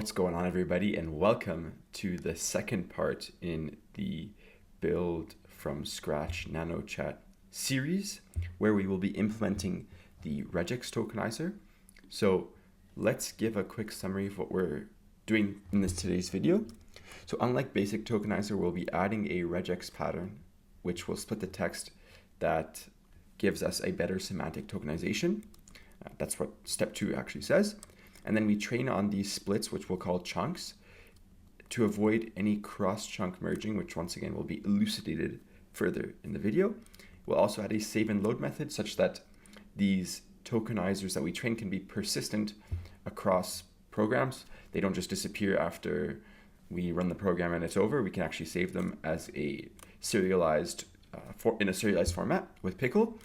What's going on, everybody, and welcome to the second part in the Build from Scratch Nanochat series, where we will be implementing the RegexTokenizer. So let's give a quick summary of what we're doing in today's video. So unlike basic tokenizer, we'll be adding a regex pattern, which will split the text that gives us a better semantic tokenization. That's what step 2 actually says. And then we train on these splits, which we'll call chunks, to avoid any cross-chunk merging, which once again will be elucidated further in the video. We'll also add a save and load method such that these tokenizers that we train can be persistent across programs. They don't just disappear after we run the program and it's over. We can actually save them as a serialized in a serialized format with Pickle.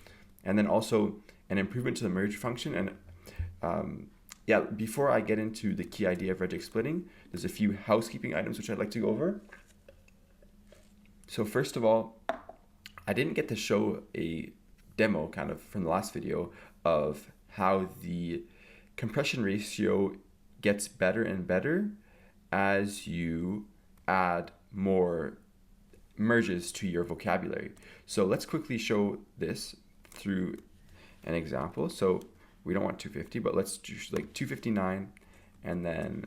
And then also an improvement to the merge function. And before I get into the key idea of regex splitting, there's a few housekeeping items which I'd like to go over. So first of all, I didn't get to show a demo kind of from the last video of how the compression ratio gets better and better as you add more merges to your vocabulary. So let's quickly show this through an example. So we don't want 250, but let's do like 259 and then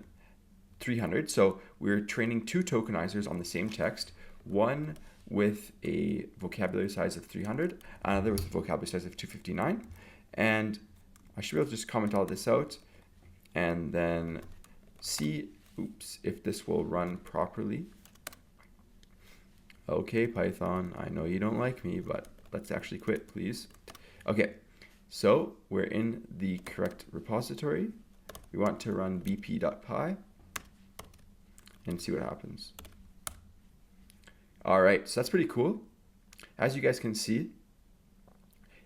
300. So we're training two tokenizers on the same text, one with a vocabulary size of 300, another with a vocabulary size of 259. And I should be able to just comment all this out and then see, if this will run properly. Okay, Python, I know you don't like me, but let's actually quit, please. Okay. So we're in the correct repository. We want to run bp.py and see what happens. All right, so that's pretty cool. As you guys can see,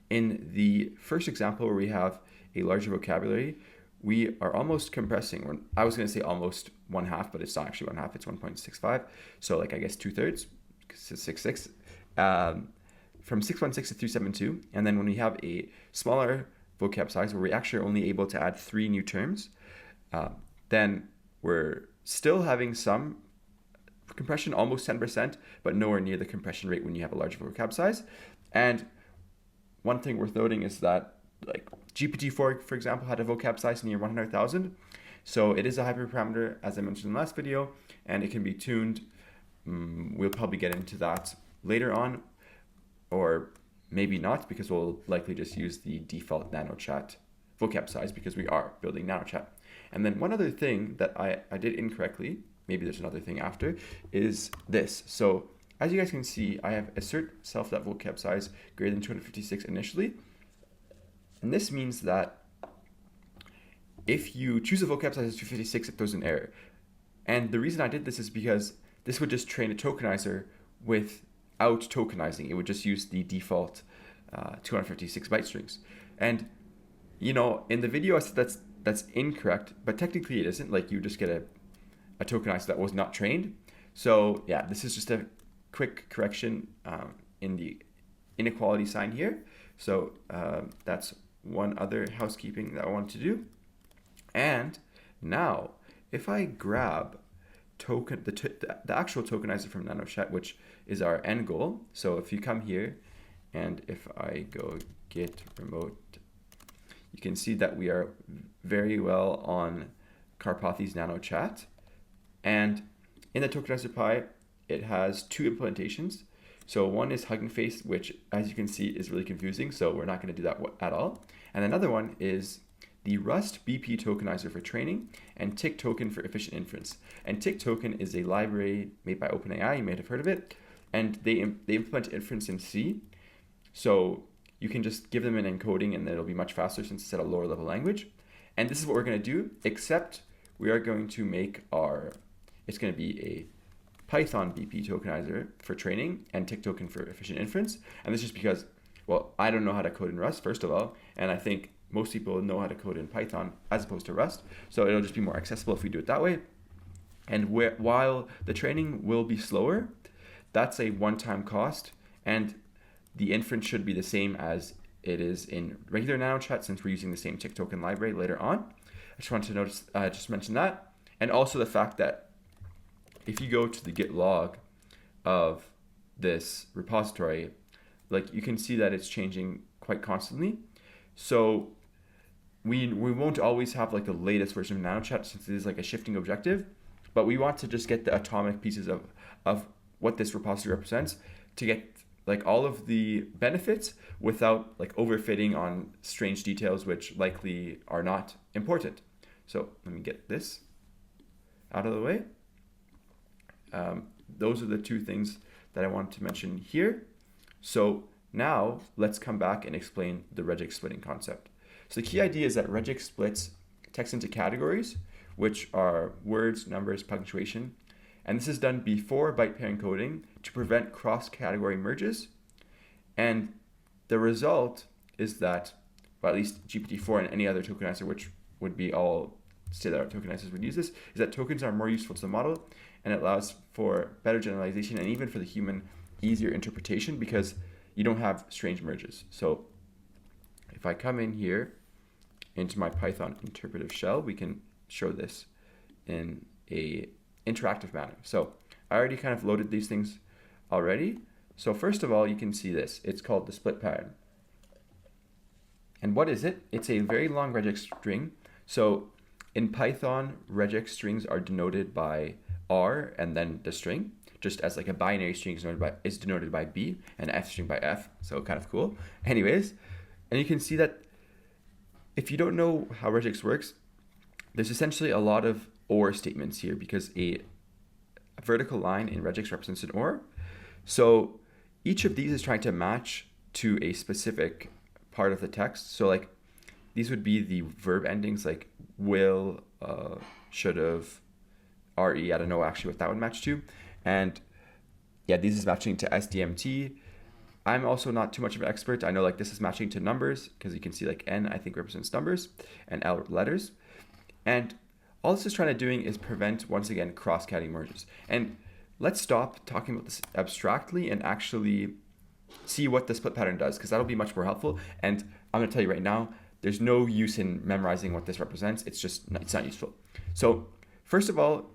in the first example where we have a larger vocabulary, we are almost compressing. I was going to say almost 1/2, but it's not actually 1/2, it's 1.65. So like I guess 2/3, because it's 6.6. From 616 to 372, and then when we have a smaller vocab size where we're actually only able to add 3 new terms, then we're still having some compression, almost 10%, but nowhere near the compression rate when you have a larger vocab size. And one thing worth noting is that like GPT-4, for example, had a vocab size near 100,000. So it is a hyperparameter, as I mentioned in the last video, and it can be tuned. We'll probably get into that later on, or maybe not, because we'll likely just use the default Nanochat vocab size because we are building Nanochat. And then one other thing that I did incorrectly, maybe there's another thing after, is this. So as you guys can see, I have assert self.vocab size greater than 256 initially. And this means that if you choose a vocab size of 256, it throws an error. And the reason I did this is because this would just train a tokenizer without tokenizing. It would just use the default 256 byte strings. And you know, in the video I said that's incorrect, but technically it isn't. Like, you just get a tokenizer that was not trained. So yeah, this is just a quick correction in the inequality sign here. So that's one other housekeeping that I wanted to do. And now if I grab the actual tokenizer from Nanochat, which is our end goal. So if you come here and if I go git remote, you can see that we are very well on Karpathy's Nanochat. And in the tokenizer pie, it has 2 implementations. So one is Hugging Face, which as you can see is really confusing. So we're not going to do that at all. And another one is the Rust BP tokenizer for training and tick token for efficient inference. And tick token is a library made by OpenAI. You may have heard of it. And they implement inference in C. So you can just give them an encoding and it'll be much faster since it's at a lower level language. And this is what we're going to do, except we are going to make it's going to be a Python BP tokenizer for training and tick token for efficient inference. And this is because, well, I don't know how to code in Rust, first of all. And I think most people know how to code in Python as opposed to Rust. So it'll just be more accessible if we do it that way. And while the training will be slower, that's a one-time cost. And the inference should be the same as it is in regular Nanochat since we're using the same tick token library later on. I just wanted to just mention that. And also the fact that if you go to the git log of this repository, like you can see that it's changing quite constantly. So we won't always have like the latest version of Nanochat, since it is like a shifting objective, but we want to just get the atomic pieces of what this repository represents to get like all of the benefits without like overfitting on strange details which likely are not important. So let me get this out of the way. Those are the two things that I wanted to mention here. So now let's come back and explain the regex splitting concept. So the key idea is that regex splits text into categories, which are words, numbers, punctuation. And this is done before byte pair encoding to prevent cross-category merges. And the result is that, well, at least GPT-4 and any other tokenizer, which would be all state-of-the-art tokenizers would use this, is that tokens are more useful to the model, and it allows for better generalization and even for the human easier interpretation because you don't have strange merges. So if I come in here into my Python interpretive shell, we can show this in a interactive manner. So I already kind of loaded these things already. So first of all, you can see this. It's called the split pattern. And what is it? It's a very long regex string. So in Python, regex strings are denoted by R and then the string, just as like a binary string is denoted by B and F string by F. So kind of cool. Anyways, and you can see that if you don't know how regex works, there's essentially a lot of OR statements here because a vertical line in regex represents an OR. So each of these is trying to match to a specific part of the text. So like these would be the verb endings like will, should've, RE. I don't know actually what that would match to. And yeah, this is matching to SDMT. I'm also not too much of an expert. I know like this is matching to numbers because you can see like N I think represents numbers and L letters. And all this is trying to doing is prevent, once again, cross-category merges. And let's stop talking about this abstractly and actually see what the split pattern does, because that'll be much more helpful. And I'm going to tell you right now, there's no use in memorizing what this represents. It's not useful. So first of all,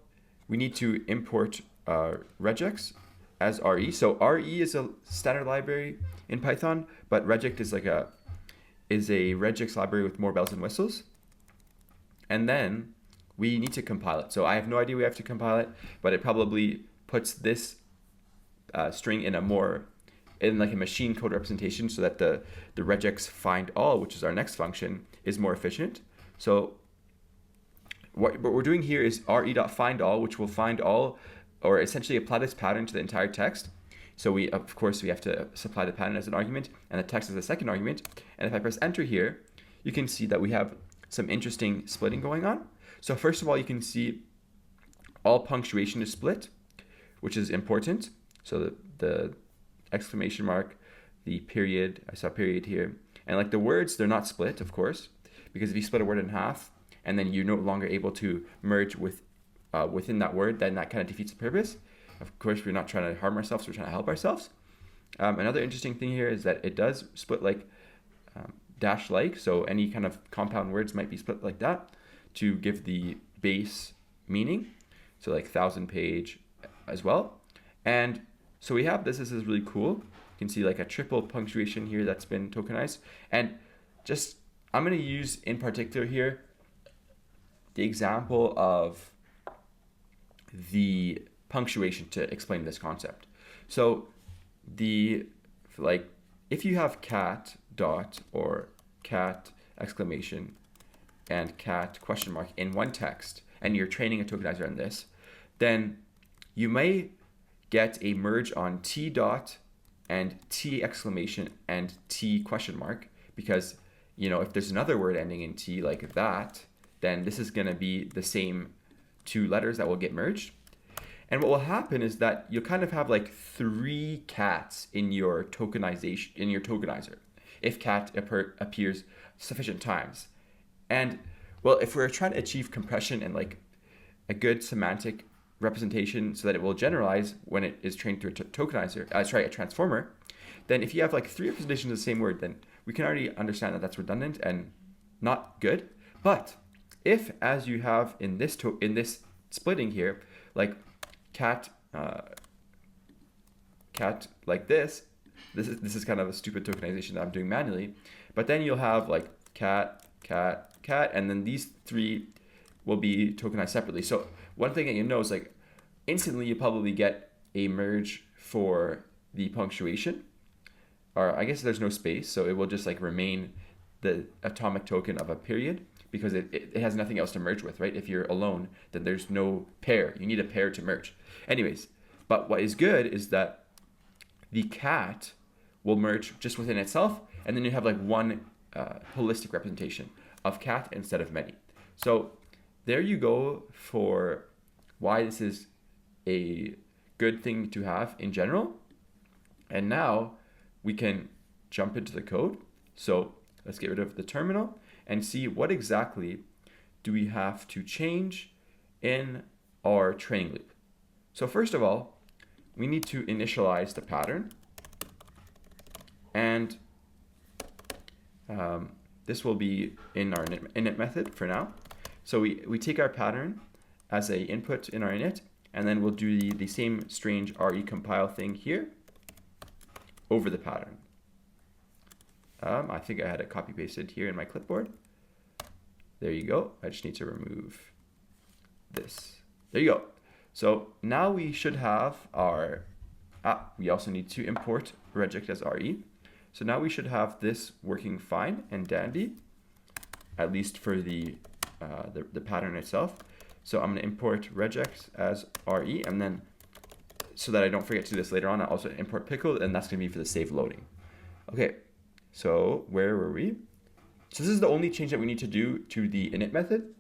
we need to import regex as RE. So RE is a standard library in Python, but regex is a regex library with more bells and whistles. And then we need to compile it. So I have no idea we have to compile it, but it probably puts this string in like a machine code representation so that the regex find all, which is our next function, is more efficient. So what we're doing here is re.findAll, which will find all, or essentially apply this pattern to the entire text. So of course we have to supply the pattern as an argument and the text as a second argument. And if I press enter here, you can see that we have some interesting splitting going on. So first of all, you can see all punctuation is split, which is important. So the exclamation mark, the period, I saw period here. And like the words, they're not split, of course, because if you split a word in half and then you're no longer able to merge within that word, then that kind of defeats the purpose. Of course, we're not trying to harm ourselves, we're trying to help ourselves. Another interesting thing here is that it does split like dash like, so any kind of compound words might be split like that to give the base meaning. So like 1,000 page as well. And so we have this is really cool. You can see like a triple punctuation here that's been tokenized. And just, I'm going to use in particular here the example of the punctuation to explain this concept. So if you have cat dot or cat exclamation and cat question mark in one text and you're training a tokenizer on this, then you may get a merge on T dot and T exclamation and T question mark, because if there's another word ending in T like that, then this is going to be the same two letters that will get merged. And what will happen is that you'll kind of have like 3 cats in your tokenizer if cat appears sufficient times. And well, if we're trying to achieve compression and like a good semantic representation so that it will generalize when it is trained through a transformer, then if you have like 3 representations of the same word, then we can already understand that that's redundant and not good. But if, as you have in this splitting here, like cat like this. This is kind of a stupid tokenization that I'm doing manually, but then you'll have like cat, cat, cat, and then these three will be tokenized separately. So one thing that you know is like instantly you probably get a merge for the punctuation, or I guess there's no space, so it will just like remain the atomic token of a period because it has nothing else to merge with, right? If you're alone, then there's no pair. You need a pair to merge. Anyways, but what is good is that the cat will merge just within itself, and then you have like one holistic representation of cat instead of many. So there you go for why this is a good thing to have in general. And now we can jump into the code. So let's get rid of the terminal and see what exactly do we have to change in our training loop. So first of all, we need to initialize the pattern, and this will be in our init method for now. So we take our pattern as a input in our init, and then we'll do the same strange recompile thing here over the pattern. I think I had it copy pasted here in my clipboard. There you go. I just need to remove this. There you go. So now we should have our, we also need to import reject as RE. So now we should have this working fine and dandy, at least for the pattern itself. So I'm going to import regex as RE, and then so that I don't forget to do this later on, I'll also import pickle, and that's going to be for the save loading. Okay, so where were we? So this is the only change that we need to do to the init method.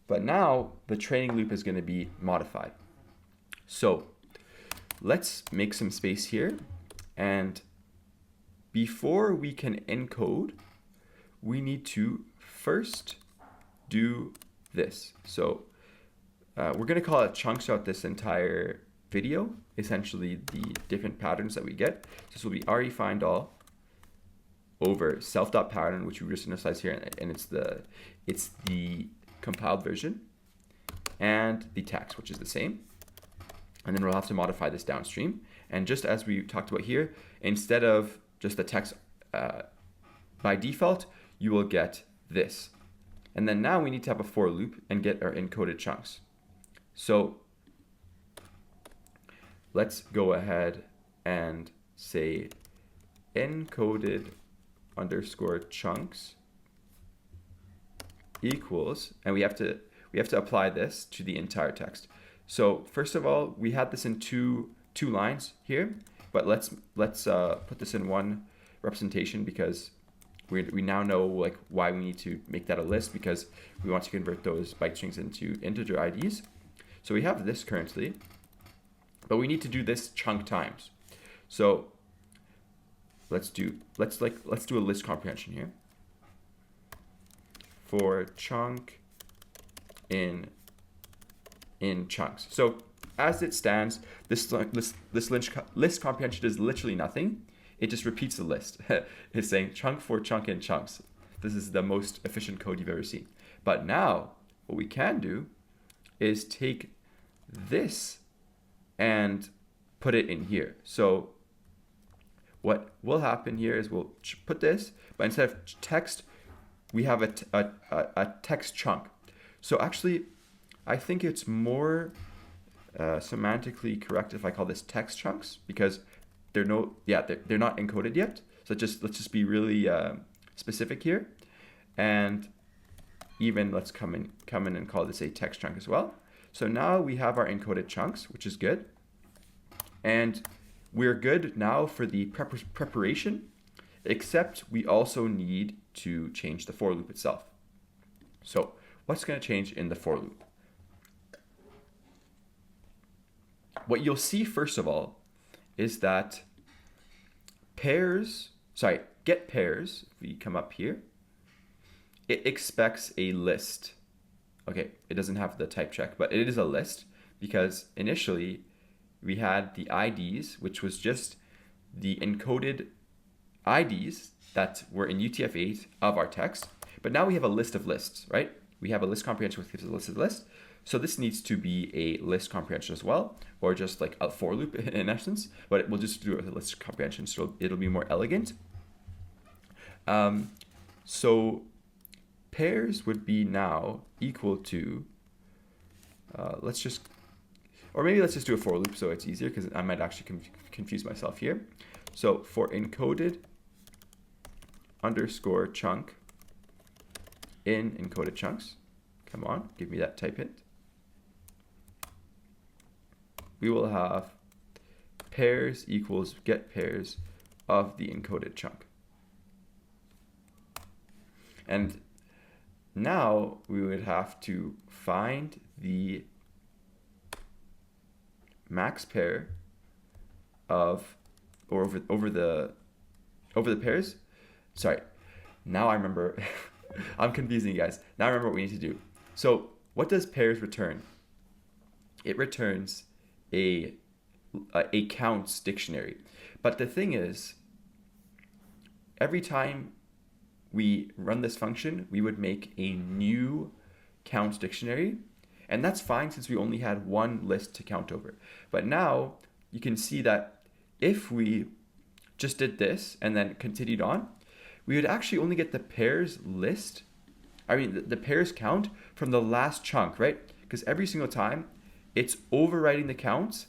But now the training loop is going to be modified. So let's make some space here. And before we can encode, we need to first do this. So we're going to call it chunks out this entire video, essentially the different patterns that we get. So this will be refind all over self.pattern, which we just initialized here, and it's the compiled version, and the text, which is the same. And then we'll have to modify this downstream. And just as we talked about here, instead of just the text by default, you will get this. And then now we need to have a for loop and get our encoded chunks. So let's go ahead and say encoded underscore chunks equals, and we have to apply this to the entire text. So first of all, we had this in two lines here, but let's put this in one representation because we now know like why we need to make that a list, because we want to convert those byte strings into integer IDs. So we have this currently, but we need to do this chunk times. So let's do a list comprehension here for chunk in chunks. So as it stands, this list comprehension is literally nothing. It just repeats the list. It's saying chunk for chunk in chunks. This is the most efficient code you've ever seen. But now what we can do is take this and put it in here. So what will happen here is we'll put this, but instead of text, we have a text chunk. So actually, I think it's more semantically correct if I call this text chunks, because they're not encoded yet. So let's just be really specific here, and even let's come in and call this a text chunk as well. So now we have our encoded chunks, which is good, and we're good now for the preparation, except we also need to change the for loop itself. So what's going to change in the for loop? What you'll see first of all is that get pairs, if we come up here, it expects a list. Okay, it doesn't have the type check, but it is a list because initially we had the IDs, which was just the encoded IDs that were in UTF-8 of our text. But now we have a list of lists, right? We have a list comprehension which gives us a list of lists. So this needs to be a list comprehension as well, or just like a for loop in essence, but we'll just do it with a list comprehension, so it'll be more elegant. So pairs would be now equal to, let's just do a for loop so it's easier, because I might actually confuse myself here. So for encoded underscore chunk in encoded chunks, come on, give me that type hint. We will have pairs equals get pairs of the encoded chunk. And now we would have to find the max pair of, or over the pairs. Sorry, now I remember. I'm confusing you guys. Now I remember what we need to do. So what does pairs return? It returns a counts dictionary. But the thing is, every time we run this function, we would make a new counts dictionary. And that's fine since we only had one list to count over. But now you can see that if we just did this and then continued on, we would actually only get the pairs list, the pairs count from the last chunk, right? Because every single time it's overwriting the counts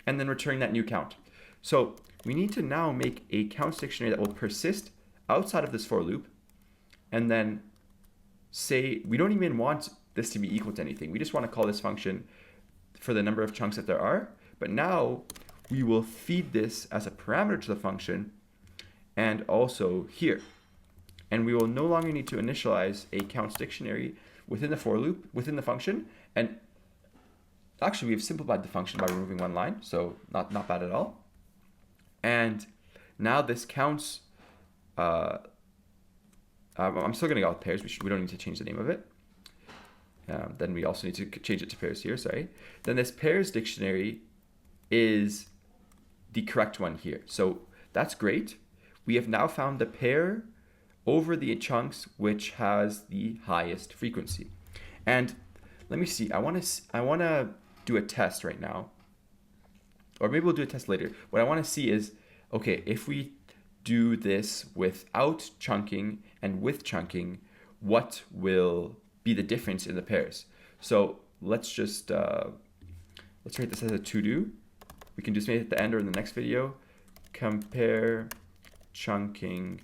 and then returning that new count. So we need to now make a counts dictionary that will persist outside of this for loop, and then say, we don't even want this to be equal to anything. We just want to call this function for the number of chunks that there are. But now we will feed this as a parameter to the function, and also here. And we will no longer need to initialize a counts dictionary within the for loop, within the function. And actually, we've simplified the function by removing one line, so not bad at all. And now this counts, I'm still going to go with pairs. We don't need to change the name of it. Then we also need to change it to pairs here, sorry. Then this pairs dictionary is the correct one here. So that's great. We have now found the pair over the chunks which has the highest frequency. And let me see, I want to do a test right now, or maybe we'll do a test later. What I want to see is, okay, if we do this without chunking and with chunking, what will be the difference in the pairs? So let's just let's write this as a to-do. We can just make it at the end or in the next video. Compare chunking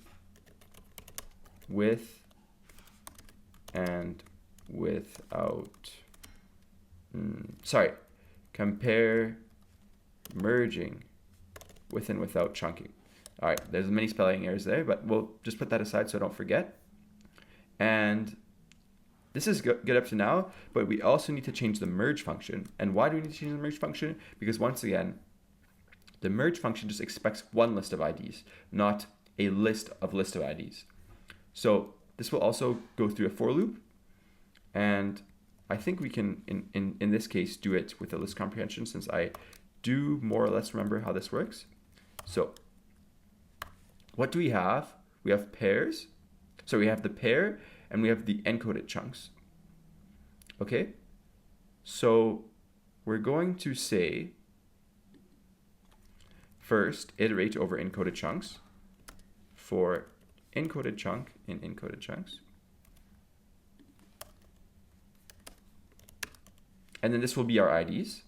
with and without, compare merging with and without chunking. All right, there's many spelling errors there, but we'll just put that aside so I don't forget. And this is good up to now, but we also need to change the merge function. And why do we need to change the merge function? Because once again, the merge function just expects one list of IDs, not a list of IDs. So this will also go through a for loop. And I think we can, in this case, do it with a list comprehension, since I do more or less remember how this works. So what do we have? We have pairs. So we have the pair and we have the encoded chunks. Okay, so we're going to say, first, iterate over encoded chunks for encoded chunk in encoded chunks. And then this will be our IDs.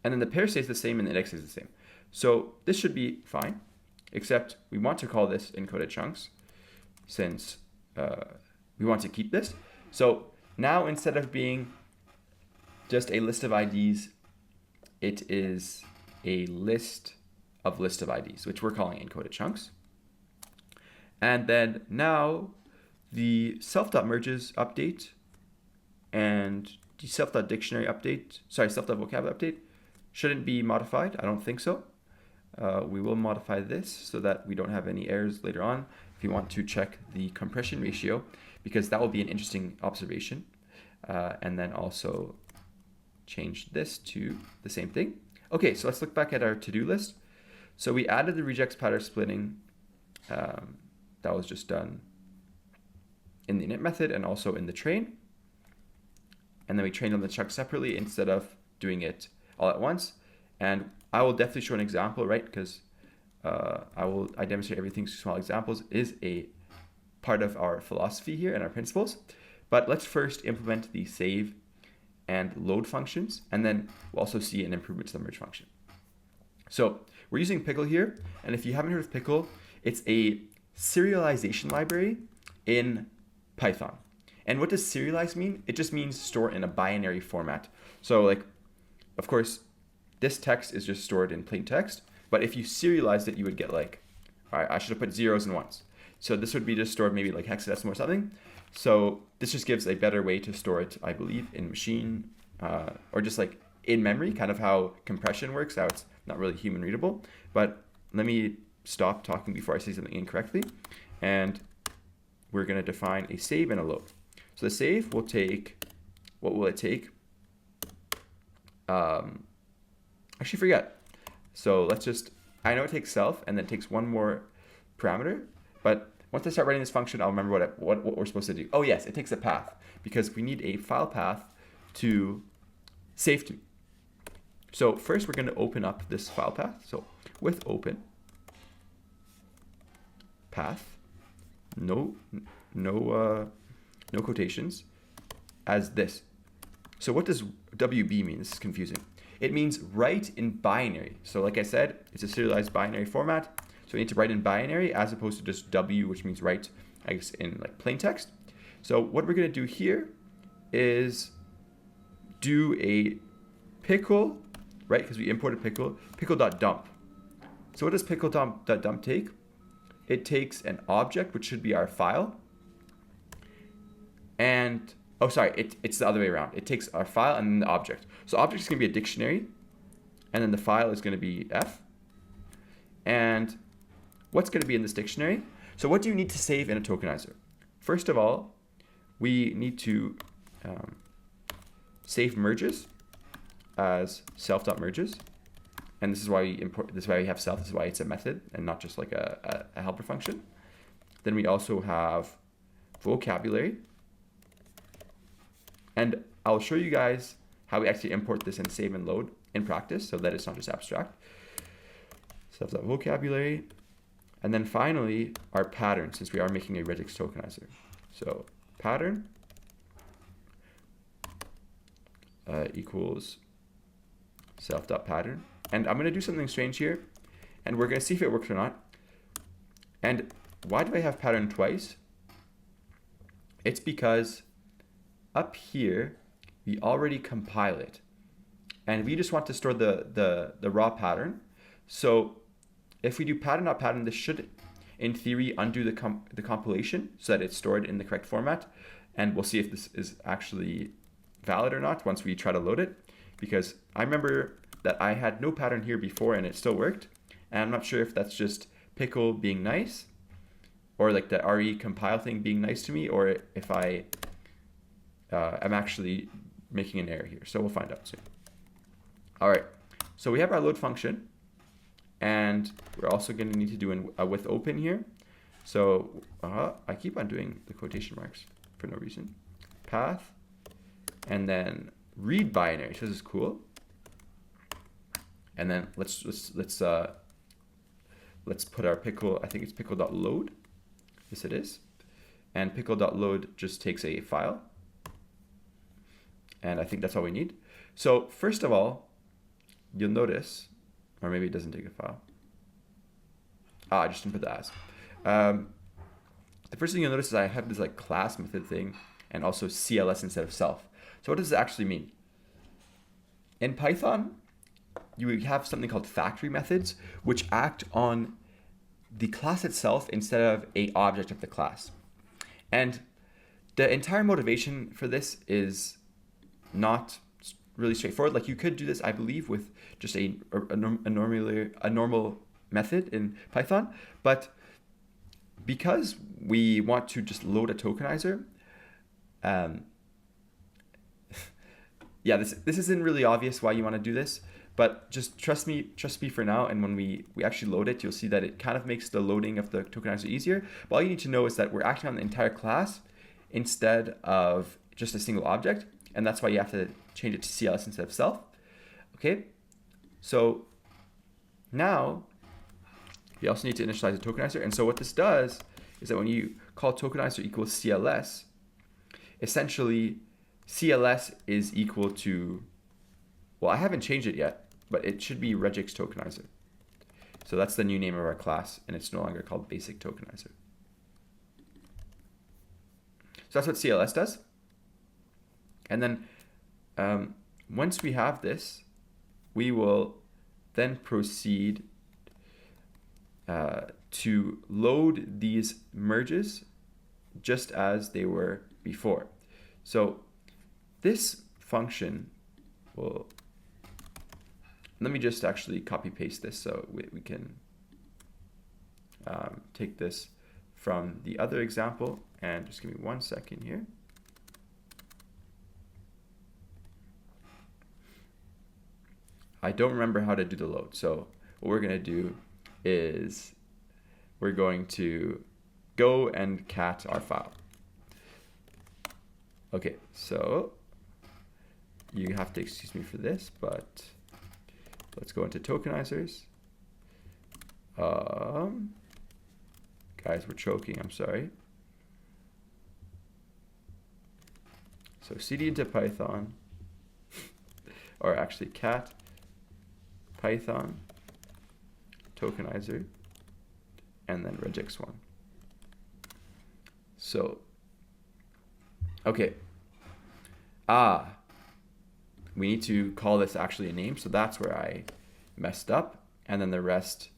And then the pair stays the same and the index stays the same. So this should be fine, except we want to call this encoded chunks since we want to keep this. So now instead of being just a list of IDs, it is a list of IDs, which we're calling encoded chunks. And then now the self.merges update and the self.dictionary update, self.vocab update shouldn't be modified. I don't think so. We will modify this so that we don't have any errors later on if you want to check the compression ratio, because that will be an interesting observation. And then also change this to the same thing. Okay, so let's look back at our to-do list. So we added the regex pattern splitting. That was just done in the init method and also in the train. And then we train on the chunk separately instead of doing it all at once. And I will definitely show an example, right? Because I demonstrate everything through small examples is a part of our philosophy here and our principles. But let's first implement the save and load functions, and then we'll also see an improvement to the merge function. So we're using Pickle here, and if you haven't heard of Pickle, it's a serialization library in Python. And what does serialize mean? It just means store in a binary format. So like, of course, this text is just stored in plain text, but if you serialized it, you would get like, all right, I should have put zeros and ones. So this would be just stored maybe like hexadecimal or something. So this just gives a better way to store it, I believe, in machine or just like in memory, kind of how compression works, how it's not really human readable. But let me stop talking before I say something incorrectly. And we're going to define a save and a load. So the save will take, what will it take? Actually forget. So let's just, I know it takes self and then it takes one more parameter, but once I start writing this function, I'll remember what we're supposed to do. Oh yes, it takes a path because we need a file path to save to. So first we're going to open up this file path. So with open path, no quotations, as this. So what does WB mean? This is confusing. It means write in binary. So like I said, it's a serialized binary format. So we need to write in binary as opposed to just W, which means write, I guess, in like plain text. So what we're going to do here is do a pickle, right? Because we imported pickle.dump. So what does pickle.dump take? It takes an object, which should be our file. And, oh, sorry, it's the other way around. It takes our file and then the object. So object is going to be a dictionary, and then the file is going to be F. And what's going to be in this dictionary? So what do you need to save in a tokenizer? First of all, we need to save merges as self.merges. And this is why we import, this is why we have self, this is why it's a method and not just like a helper function. Then we also have vocabulary. And I'll show you guys how we actually import this and save and load in practice so that it's not just abstract. Self.vocabulary. And then finally, our pattern, since we are making a RegexTokenizer. So pattern equals self.pattern. And I'm going to do something strange here, and we're going to see if it works or not. And why do I have pattern twice? It's because up here, we already compile it. And we just want to store the raw pattern. So if we do pattern.pattern, this should, in theory, undo the compilation so that it's stored in the correct format. And we'll see if this is actually valid or not once we try to load it. Because I remember that I had no pattern here before and it still worked. And I'm not sure if that's just Pickle being nice, or like the RE compile thing being nice to me, or if I am actually making an error here. So we'll find out soon. All right, so we have our load function, and we're also going to need to do a with open here. So I keep on doing the quotation marks for no reason. Path, and then read binary. So this is cool. And then let's put our pickle. I think it's pickle.load. Yes, it is. And pickle.load just takes a file. And I think that's all we need. So first of all, you'll notice, or maybe it doesn't take a file. I just didn't put the as. The first thing you'll notice is I have this like class method thing and also CLS instead of self. So what does this actually mean? In Python, you have something called factory methods, which act on the class itself instead of an object of the class. And the entire motivation for this is not really straightforward. Like you could do this, I believe, with just a normal method in Python, but because we want to just load a tokenizer, yeah, this isn't really obvious why you want to do this, but just trust me for now. And when we actually load it, you'll see that it kind of makes the loading of the tokenizer easier. But all you need to know is that we're acting on the entire class instead of just a single object. And that's why you have to change it to CLS instead of self. Okay, so now we also need to initialize the tokenizer. And so what this does is that when you call tokenizer equals CLS, essentially CLS is equal to, well, I haven't changed it yet, but it should be RegexTokenizer. So that's the new name of our class, and it's no longer called basic tokenizer. So that's what CLS does. And then once we have this, we will then proceed to load these merges just as they were before. So this function will, let me just actually copy paste this so we can take this from the other example, and just give me 1 second here. I don't remember how to do the load, so what we're going to do is we're going to go and cat our file. Okay, so you have to excuse me for this, but let's go into tokenizers. Guys, we're choking, I'm sorry. So cd into Python, or actually cat Python tokenizer, and then regex1. So, okay. We need to call this actually a name, so that's where I messed up, and then the rest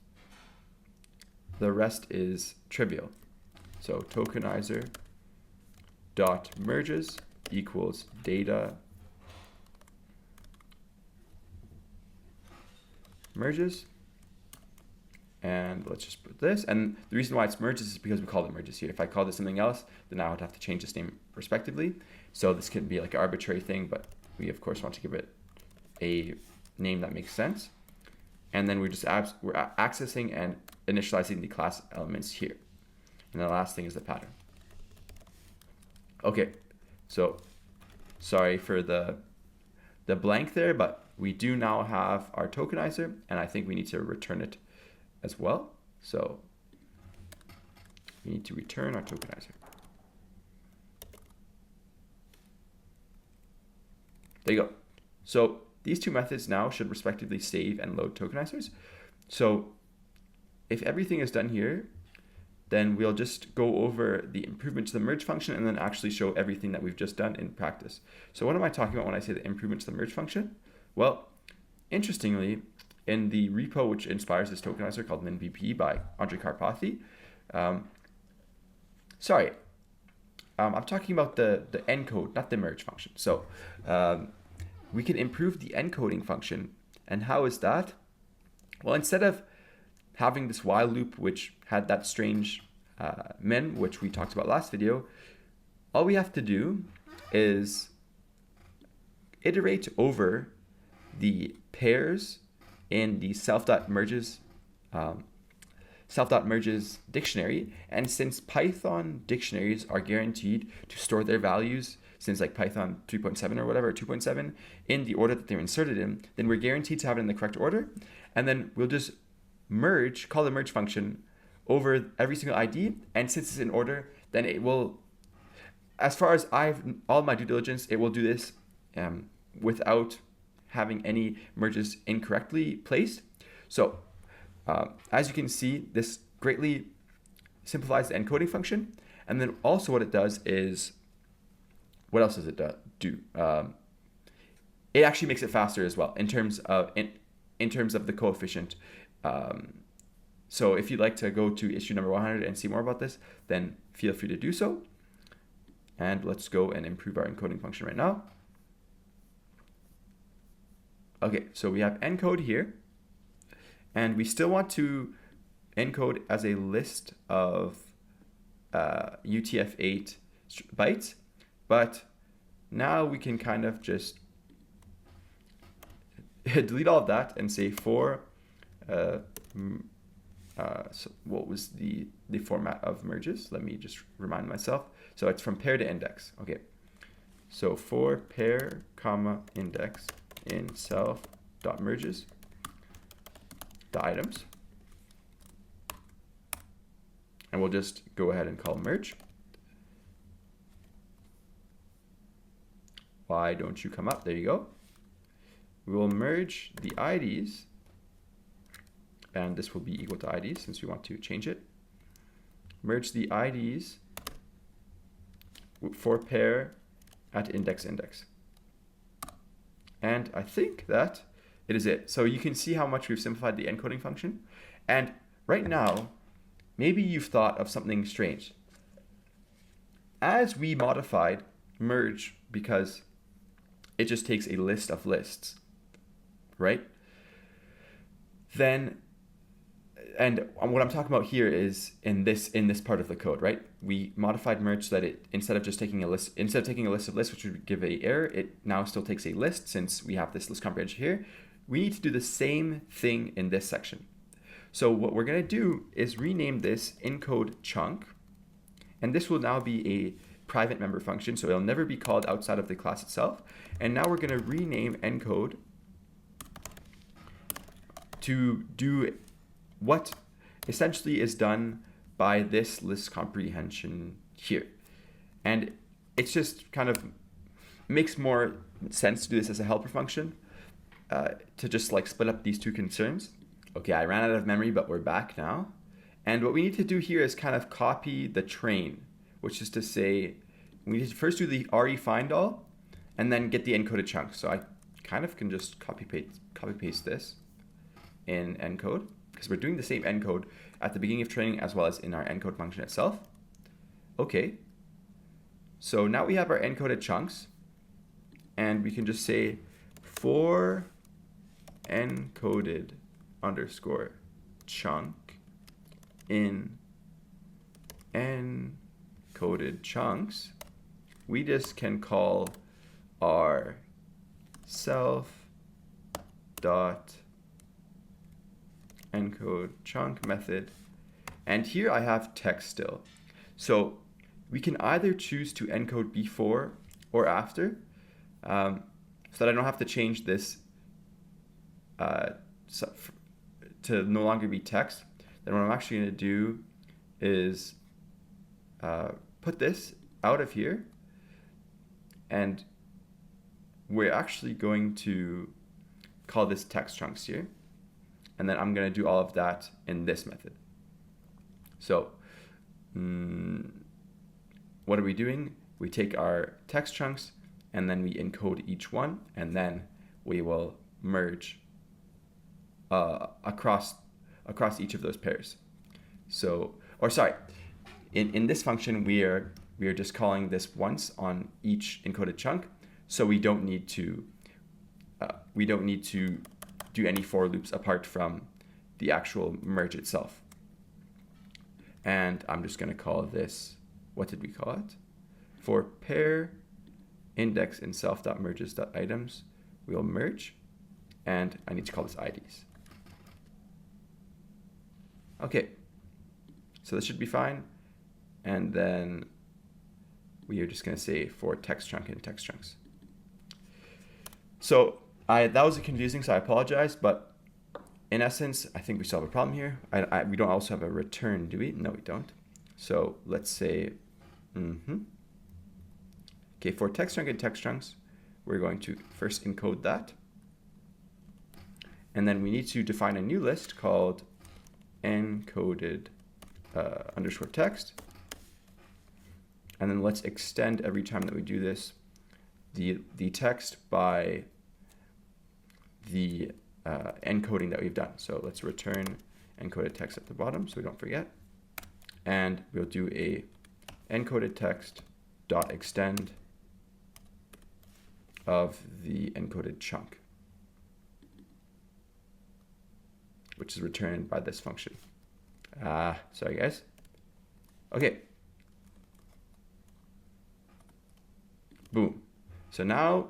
is trivial. So tokenizer dot merges equals data merges, and let's just put this. And the reason why it's merges is because we call it merges here. If I call this something else, then I would have to change this name respectively. So this can be like an arbitrary thing, but we of course want to give it a name that makes sense. And then we're accessing and initializing the class elements here. And the last thing is the pattern. Okay, so sorry for the blank there, but we do now have our tokenizer, and I think we need to return it as well. So we need to return our tokenizer. There you go. So these two methods now should respectively save and load tokenizers. So if everything is done here, then we'll just go over the improvement to the merge function and then actually show everything that we've just done in practice. So what am I talking about when I say the improvement to the merge function? Well, interestingly, in the repo which inspires this tokenizer called MinBP by Andrei Karpathy, I'm talking about the encode, not the merge function. So we can improve the encoding function. And how is that? Well, instead of having this while loop which had that strange min, which we talked about last video, all we have to do is iterate over the pairs in the self.merges dictionary. And since Python dictionaries are guaranteed to store their values, since like Python 3.7 or whatever, 2.7, in the order that they're inserted in, then we're guaranteed to have it in the correct order. And then we'll just call the merge function over every single ID. And since it's in order, then it will, as far as all my due diligence, it will do this without having any merges incorrectly placed. So as you can see, this greatly simplifies the encoding function. And then also what it does is, what else does it do? It actually makes it faster as well in terms of the coefficient. So if you'd like to go to issue number 100 and see more about this, then feel free to do so. And let's go and improve our encoding function right now. Okay, so we have encode here, and we still want to encode as a list of UTF-8 bytes, but now we can kind of just delete all of that and say for so what was the format of merges? Let me just remind myself. So it's from pair to index. Okay. So for pair, comma, index in self dot merges the items. And we'll just go ahead and call merge. Why don't you come up? There you go. We will merge the IDs, and this will be equal to IDs since we want to change it. Merge the IDs for pair at index. And I think that it is it. So you can see how much we've simplified the encoding function. And right now, maybe you've thought of something strange. As we modified merge, because it just takes a list of lists, right? Then, and what I'm talking about here is in this part of the code, right? We modified merge so that it, instead of taking a list of lists, which would give an error, it now still takes a list since we have this list comprehension here. We need to do the same thing in this section. So what we're going to do is rename this encode chunk, and this will now be a private member function, so it'll never be called outside of the class itself. And now we're going to rename encode to do what essentially is done by this list comprehension here. And it's just kind of makes more sense to do this as a helper function, to just like split up these two concerns. Okay, I ran out of memory, but we're back now. And what we need to do here is kind of copy the train, which is to say, we need to first do the re find all, and then get the encoded chunk. So I kind of can just copy paste this in encode, because we're doing the same encode at the beginning of training as well as in our encode function itself. Okay, so now we have our encoded chunks, and we can just say for encoded underscore chunk in encoded chunks, we just can call our self dot encode chunk method, and here I have text still. So we can either choose to encode before or after, so that I don't have to change this to no longer be text. Then what I'm actually going to do is put this out of here, and we're actually going to call this text chunks here, and then I'm going to do all of that in this method. So what are we doing? We take our text chunks and then we encode each one, and then we will merge across each of those pairs. So, or sorry, in this function we are just calling this once on each encoded chunk, so we don't need to do any for loops apart from the actual merge itself. And I'm just going to call this, what did we call it? For pair index in self.merges.items, we'll merge, and I need to call this IDs. Okay, so this should be fine. And then we are just going to say for text chunk in text chunks. So that was confusing, so I apologize, but in essence, I think we still have a problem here. We don't also have a return, do we? No, we don't. So let's say, okay, for text chunk and text chunks, we're going to first encode that. And then we need to define a new list called encoded underscore text. And then let's extend every time that we do this, the text by the encoding that we've done. So let's return encoded text at the bottom so we don't forget. And we'll do a encoded text dot extend of the encoded chunk, which is returned by this function. Sorry guys. Okay. Boom. So now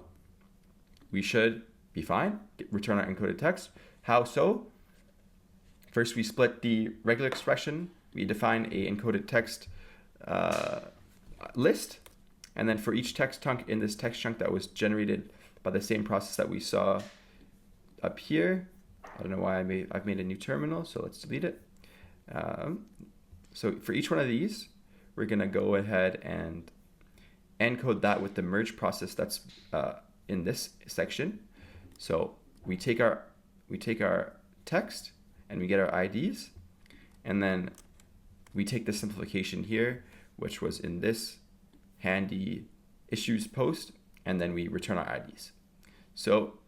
we should be fine. Return our encoded text. How so? First, we split the regular expression. We define a encoded text list. And then for each text chunk in this text chunk that was generated by the same process that we saw up here. I don't know why I've made a new terminal, so let's delete it. So for each one of these, we're gonna go ahead and encode that with the merge process that's in this section. So we take our text and we get our IDs, and then we take the simplification here, which was in this handy issues post, and then we return our IDs. So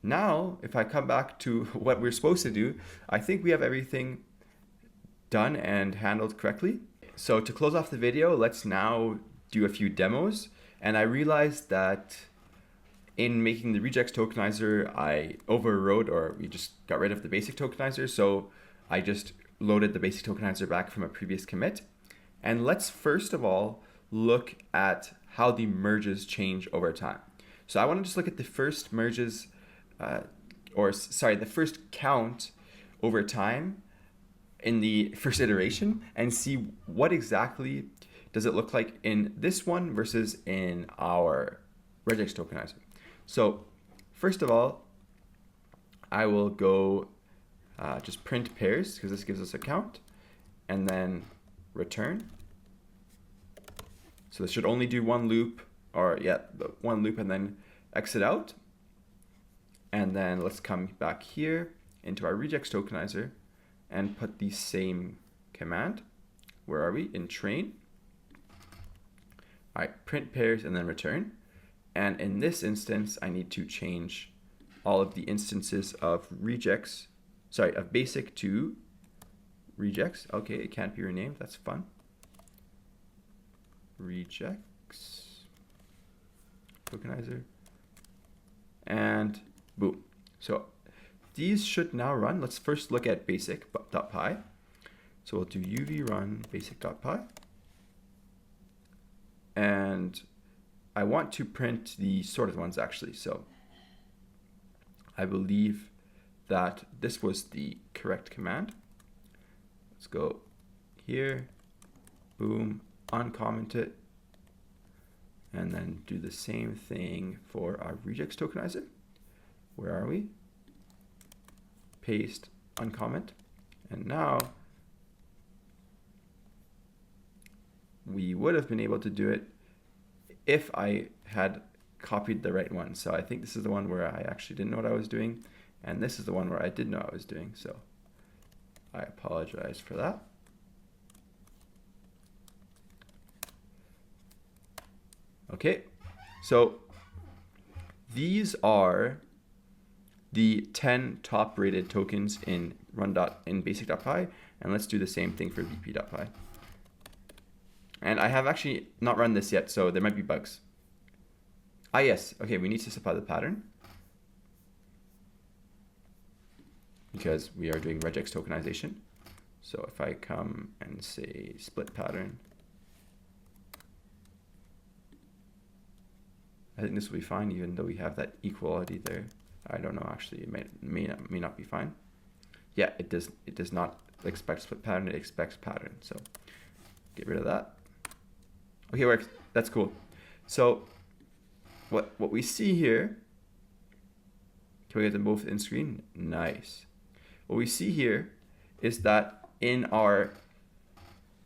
now if I come back to what we're supposed to do, I think we have everything done and handled correctly. So to close off the video, let's now do a few demos. And I realized that in making the regex tokenizer, I overrode, or we just got rid of the basic tokenizer. So I just loaded the basic tokenizer back from a previous commit. And let's first of all look at how the merges change over time. So I want to just look at the first merges, the first count over time in the first iteration, and see what exactly does it look like in this one versus in our regex tokenizer. So first of all, I will go just print pairs, because this gives us a count, and then return. So this should only do one loop, one loop and then exit out. And then let's come back here into our regex tokenizer and put the same command. Where are we? In train. All right, print pairs and then return. And in this instance, I need to change all of the instances of of basic to regex. Okay, it can't be renamed, that's fun. Regex tokenizer, and boom. So these should now run. Let's first look at basic.py. So we'll do uv run basic.py, and I want to print the sorted ones actually. So I believe that this was the correct command. Let's go here, boom, uncomment it, and then do the same thing for our regex tokenizer. Where are we? Paste, uncomment, and now we would have been able to do it if I had copied the right one. So I think this is the one where I actually didn't know what I was doing, and this is the one where I did know what I was doing. So I apologize for that. Okay, so these are the 10 top rated tokens in basic.py, and let's do the same thing for bp.py. And I have actually not run this yet, so there might be bugs. Ah yes, okay, we need to supply the pattern because we are doing regex tokenization. So if I come and say split pattern, I think this will be fine, even though we have that equality there. I don't know, actually, it may not be fine. Yeah, it does not expect split pattern, it expects pattern. So get rid of that. Okay, works. That's cool. So what we see here, can we get them both in screen? Nice. What we see here is that in our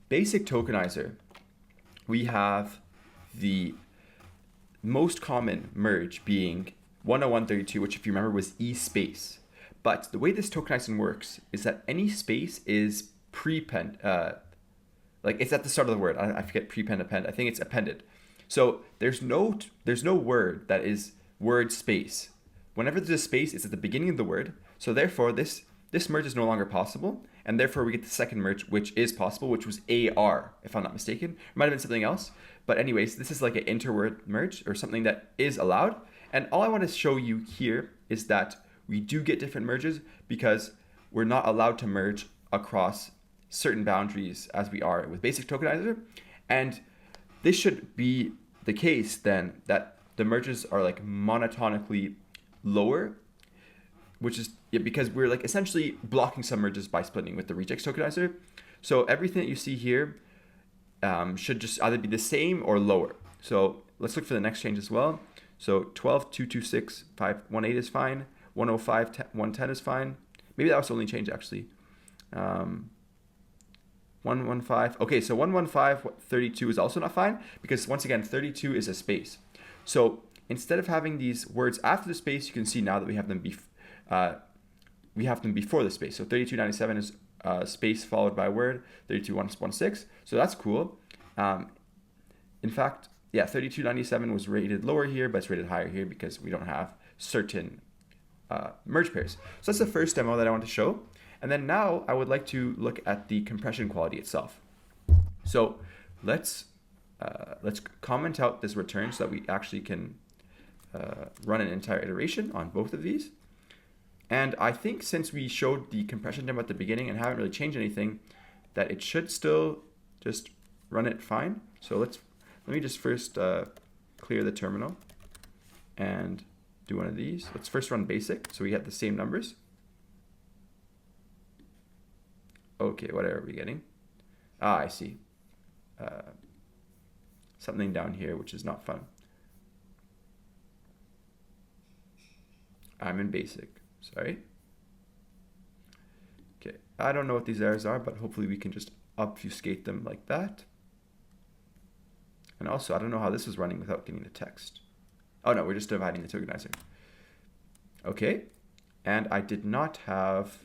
basic tokenizer, we have the most common merge being 10132, which if you remember was E space. But the way this tokenizing works is that any space is like it's at the start of the word. I forget prepend, append. I think it's appended. So there's no word that is word space. Whenever there's a space, it's at the beginning of the word. So therefore, this merge is no longer possible, and therefore we get the second merge, which is possible, which was AR, if I'm not mistaken. It might have been something else. But anyways, this is like an interword merge or something that is allowed. And all I want to show you here is that we do get different merges because we're not allowed to merge across certain boundaries as we are with basic tokenizer. And this should be the case then, that the merges are like monotonically lower, which is because we're like essentially blocking some merges by splitting with the regex tokenizer. So everything that you see here should just either be the same or lower. So let's look for the next change as well. So 12, 226, 518 is fine. 105, 110 is fine. Maybe that was the only change actually. 115. Okay, so 115, 32 is also not fine because once again, 32 is a space. So instead of having these words after the space, you can see now that we have them before the space. So 3297 is space followed by a word. 32116. So that's cool. In fact, yeah, 3297 was rated lower here, but it's rated higher here because we don't have certain merge pairs. So that's the first demo that I want to show. And then now I would like to look at the compression quality itself. So let's comment out this return so that we actually can run an entire iteration on both of these. And I think since we showed the compression demo at the beginning and haven't really changed anything, that it should still just run it fine. So let me just first clear the terminal and do one of these. Let's first run basic so we have the same numbers. Okay, what are we getting? Ah, I see. Something down here, which is not fun. I'm in basic, sorry. Okay, I don't know what these errors are, but hopefully we can just obfuscate them like that. And also, I don't know how this is running without getting the text. Oh no, we're just dividing the tokenizer. Okay, and I did not have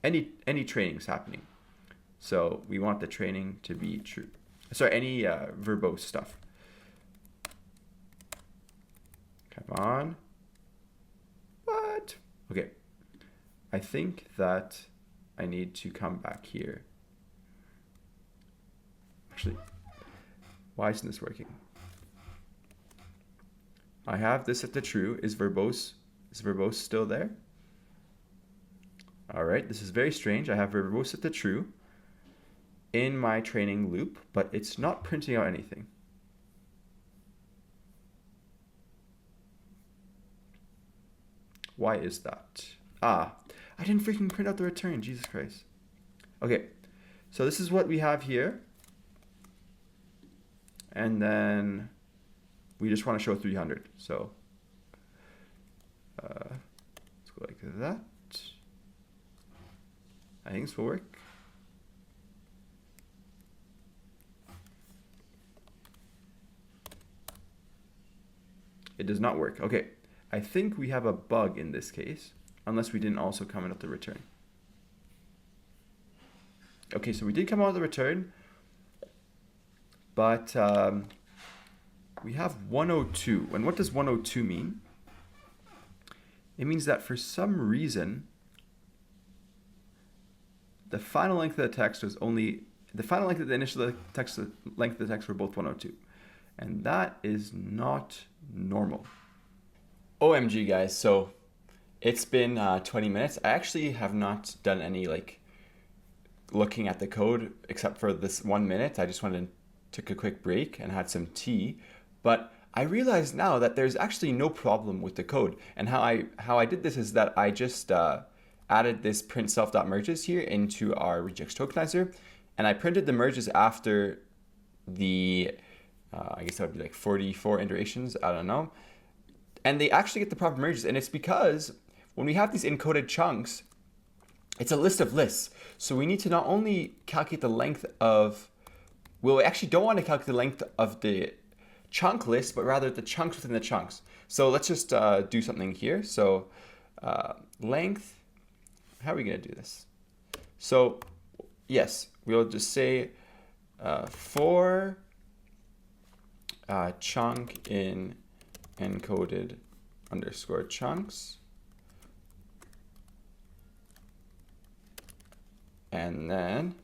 any trainings happening. So we want the training to be true. Sorry, any verbose stuff. Come on. What? Okay. I think that I need to come back here. Actually, why isn't this working? I have this at the true. Is verbose still there? All right, this is very strange. I have verbose at the true in my training loop, but it's not printing out anything. Why is that? Ah, I didn't freaking print out the return, Jesus Christ. Okay, so this is what we have here. And then we just want to show 300. So let's go like that. I think this will work. It does not work. Okay, I think we have a bug in this case, unless we didn't also comment out the return. Okay, so we did come out of the return, but we have 102. And what does 102 mean? It means that for some reason, the final length of the text was only, the final length of the initial text, length of the text were both 102. And that is not normal. OMG guys, so it's been 20 minutes. I actually have not done any looking at the code except for this 1 minute. I just took a quick break and had some tea. But I realize now that there's actually no problem with the code. And how I did this is that I just added this print self.merges here into our RegexTokenizer. And I printed the merges after the, I guess that would be like 44 iterations, I don't know. And they actually get the proper merges. And it's because when we have these encoded chunks, it's a list of lists. So we need to not only calculate the length of, well, we actually don't want to calculate the length of the chunk list, but rather the chunks within the chunks. So let's just do something here. So length, how are we going to do this? So yes, we'll just say for chunk in encoded underscore chunks. And then,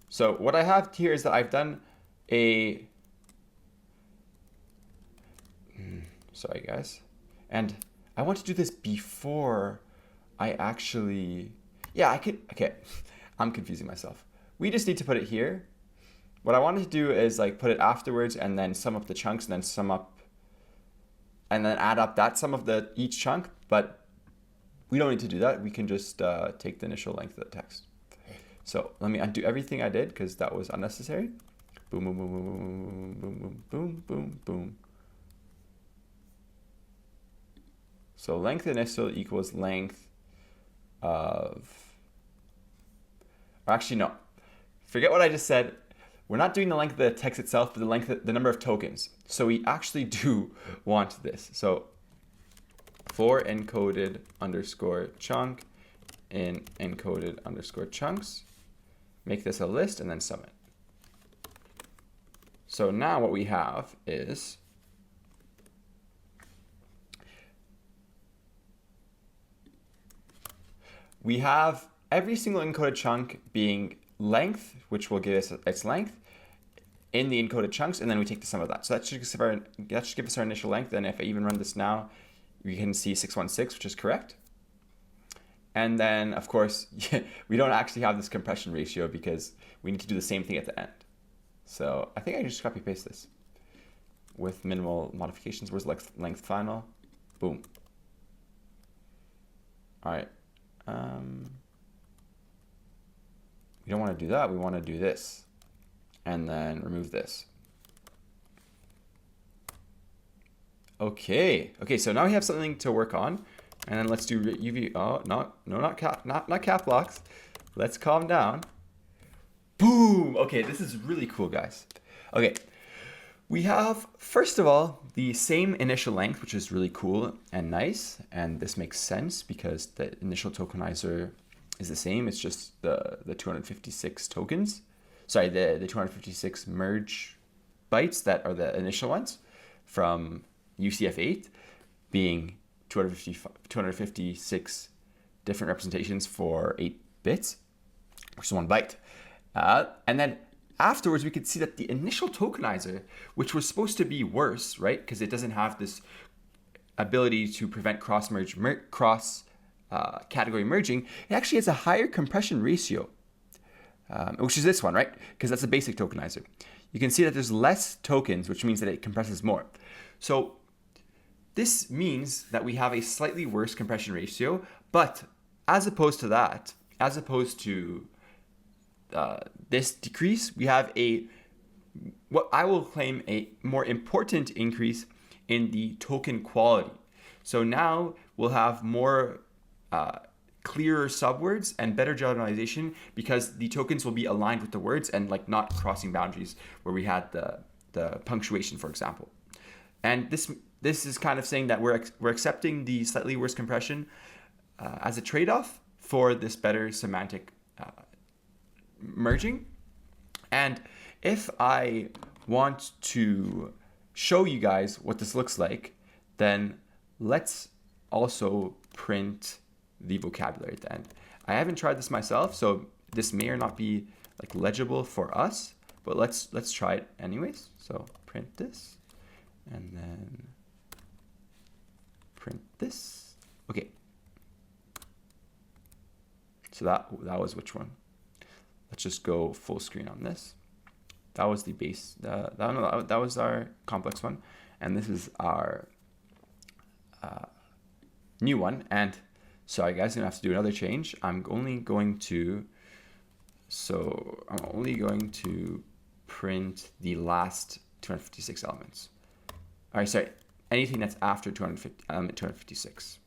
so what I have here is that I've done a, sorry guys, and I want to do this before I actually, yeah, I could, okay, I'm confusing myself. We just need to put it here. What I wanted to do is put it afterwards and then sum up the chunks and then sum up, and then add up that sum of each chunk, but we don't need to do that. We can just take the initial length of the text. So let me undo everything I did because that was unnecessary. Boom, boom, boom, boom, boom, boom, boom, boom, boom. So length initial equals length of, or actually no, forget what I just said. We're not doing the length of the text itself, but the length of the number of tokens. So we actually do want this. So for encoded underscore chunk in encoded underscore chunks, make this a list and then sum it. So now what we have is we have every single encoded chunk being length, which will give us its length in the encoded chunks, and then we take the sum of that. So that should give us our initial length. And if I even run this now, we can see 616, which is correct. And then, of course, we don't actually have this compression ratio because we need to do the same thing at the end. So I think I just copy paste this with minimal modifications. Where's length final? Boom. All right. We don't want to do that. We want to do this and then remove this. Okay. So now we have something to work on, and then let's do UV. Oh, not cap locks. Let's calm down. Boom. Okay, this is really cool, guys. Okay, we have first of all the same initial length, which is really cool and nice, and this makes sense because the initial tokenizer is the same. It's just the 256 tokens. Sorry, the 256 merge bytes that are the initial ones from UCF8 being 256 different representations for 8 bits, which is 1 byte. And then afterwards, we could see that the initial tokenizer, which was supposed to be worse, right? Because it doesn't have this ability to prevent category merging, it actually has a higher compression ratio, which is this one, right? Because that's a basic tokenizer. You can see that there's less tokens, which means that it compresses more. So this means that we have a slightly worse compression ratio, but as opposed to that, as opposed to this decrease, we have what I will claim a more important increase in the token quality. So now we'll have more clearer subwords and better generalization because the tokens will be aligned with the words and like not crossing boundaries where we had the punctuation, for example. And this is kind of saying that we're accepting the slightly worse compression as a trade-off for this better semantic merging. And if I want to show you guys what this looks like, then let's also print the vocabulary at the end. I haven't tried this myself, so this may or not be like legible for us, but let's try it anyways. So print this and then print this. Okay. So that was which one? Let's just go full screen on this. That was the base. That was our complex one, and this is our new one. And sorry, guys, I'm gonna have to do another change. I'm only going to print the last 256 elements. All right, sorry, anything that's after 256.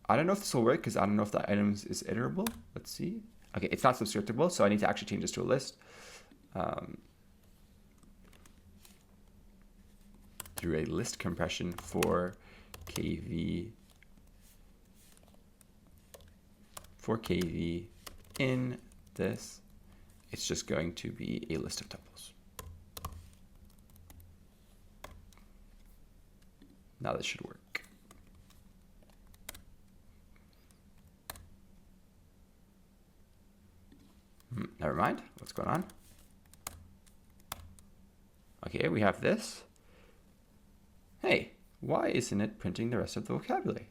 I don't know if this will work because I don't know if the items is iterable. Let's see. Okay, it's not subscriptable, so I need to actually change this to a list. Through a list compression for KV in this, it's just going to be a list of tuples. Now this should work. Never mind. What's going on? Okay, we have this. Hey, why isn't it printing the rest of the vocabulary?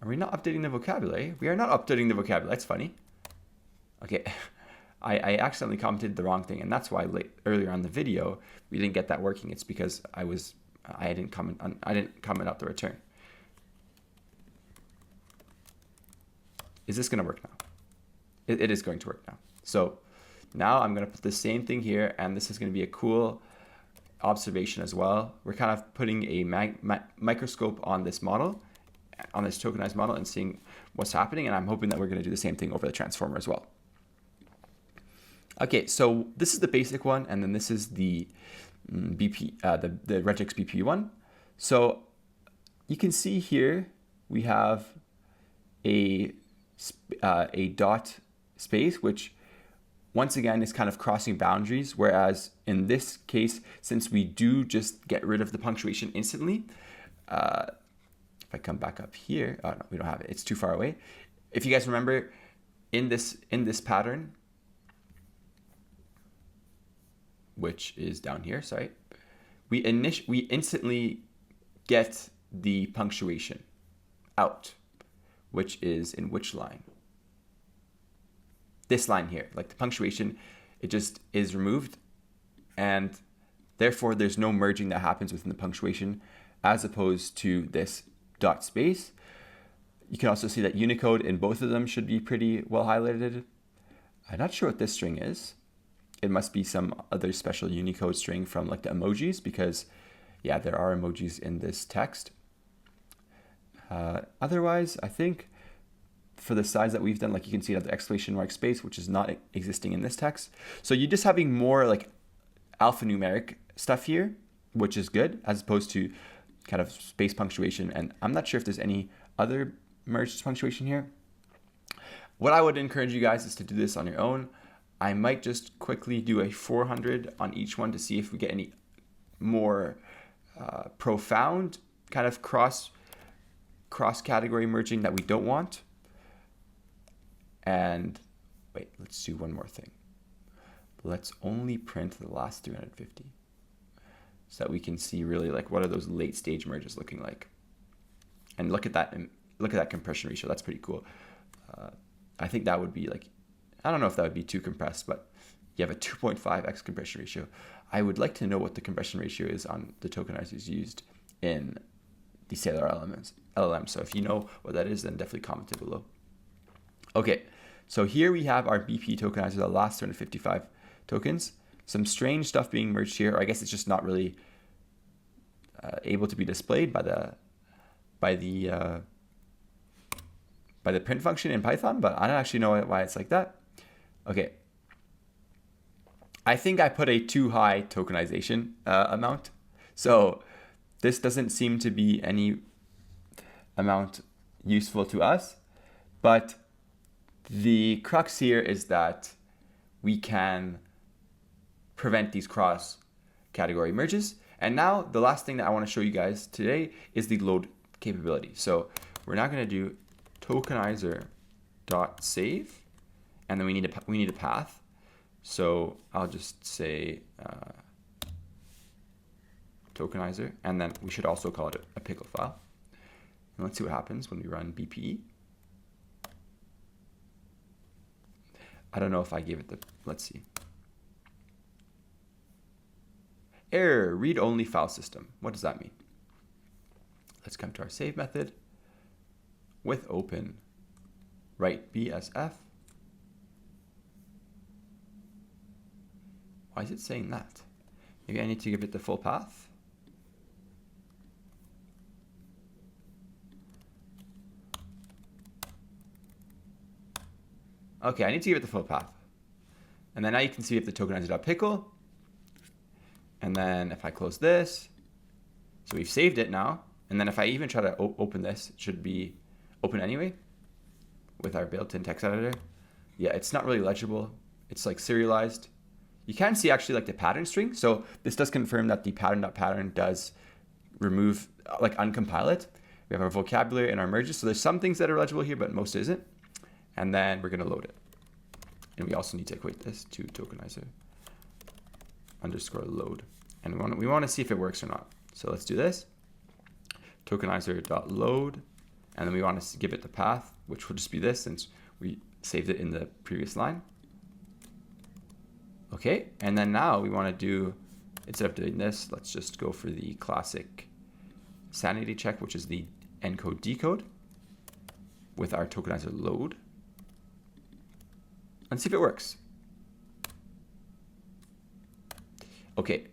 Are we not updating the vocabulary? We are not updating the vocabulary. That's funny. Okay, I accidentally commented the wrong thing, and that's why earlier on the video we didn't get that working. It's because I didn't comment out the return. Is this going to work now? It is going to work now. So now I'm going to put the same thing here, and this is going to be a cool observation as well. We're kind of putting a microscope on this model, on this tokenized model, and seeing what's happening, and I'm hoping that we're going to do the same thing over the transformer as well. Okay, so this is the basic one, and then this is the the regex BP one. So you can see here we have a dot space, which once again is kind of crossing boundaries, whereas in this case, since we do just get rid of the punctuation instantly, if I come back up here, oh no, we don't have it, it's too far away. If you guys remember, in this pattern, which is down here, sorry, we instantly get the punctuation out, which is in which line? This line here, like the punctuation, it just is removed, and therefore there's no merging that happens within the punctuation, as opposed to this dot space. You can also see that Unicode in both of them should be pretty well highlighted. I'm not sure what this string is. It must be some other special Unicode string from like the emojis, because yeah, there are emojis in this text. Otherwise, I think for the size that we've done, like you can see that the exclamation mark space, which is not existing in this text. So you're just having more like alphanumeric stuff here, which is good, as opposed to kind of space punctuation. And I'm not sure if there's any other merged punctuation here. What I would encourage you guys is to do this on your own. I might just quickly do a 400 on each one to see if we get any more profound kind of cross category merging that we don't want. And wait, let's do one more thing. Let's only print the last 350 so that we can see really like what are those late stage merges looking like. And look at that compression ratio. That's pretty cool. I think that would be like, I don't know if that would be too compressed, but you have a 2.5x compression ratio. I would like to know what the compression ratio is on the tokenizers used in the Sailor LLM. So if you know what that is, then definitely comment it below. Okay, so here we have our BP tokenizer, the last 255 tokens. Some strange stuff being merged here, or I guess it's just not really able to be displayed by the print function in Python, but I don't actually know why it's like that. Okay, I think I put a too high tokenization amount, so this doesn't seem to be any amount useful to us, but the crux here is that we can prevent these cross category merges. And now the last thing that I want to show you guys today is the load capability. So we're now going to do tokenizer.save, and then we need a path. So I'll just say tokenizer, and then we should also call it a pickle file. And let's see what happens when we run BPE. I don't know if I gave it the, let's see. Error, read-only file system. What does that mean? Let's come to our save method with open write BSF. Why is it saying that? Maybe I need to give it the full path. Okay, I need to give it the full path. And then now you can see we have the tokenizer.pickle. And then if I close this, so we've saved it now. And then if I even try to open this, it should be open anyway with our built-in text editor. Yeah, it's not really legible. It's like serialized. You can see actually like the pattern string. So this does confirm that the pattern.pattern does remove, like uncompile it. We have our vocabulary and our merges. So there's some things that are legible here, but most isn't. And then we're going to load it. And we also need to equate this to tokenizer_load. And we want to see if it works or not. So let's do this. Tokenizer.load. And then we want to give it the path, which will just be this since we saved it in the previous line. Okay, and then now we want to do, instead of doing this, let's just go for the classic sanity check, which is the encode decode with our tokenizer load. And see if it works. Okay,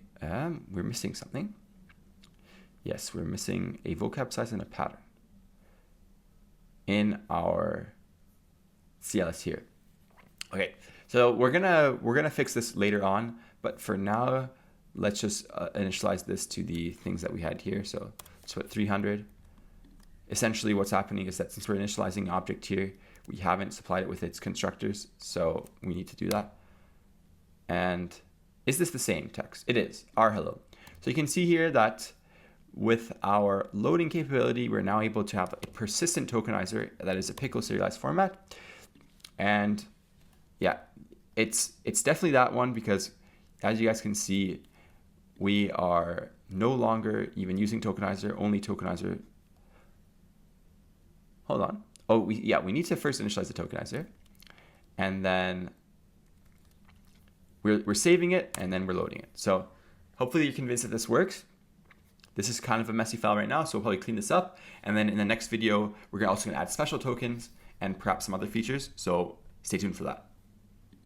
we're missing something. Yes, we're missing a vocab size and a pattern in our CLS here. Okay, so we're gonna fix this later on, but for now, let's just initialize this to the things that we had here. So let's put 300. Essentially, what's happening is that since we're initializing an object here, we haven't supplied it with its constructors, so we need to do that. And is this the same text? It is, our hello. So you can see here that with our loading capability, we're now able to have a persistent tokenizer that is a pickle serialized format. And yeah, it's definitely that one, because as you guys can see, we are no longer even using tokenizer, only tokenizer. Hold on. Oh, we need to first initialize the tokenizer, and then we're saving it, and then we're loading it. So hopefully you're convinced that this works. This is kind of a messy file right now, so we'll probably clean this up. And then in the next video, we're also gonna add special tokens and perhaps some other features. So stay tuned for that.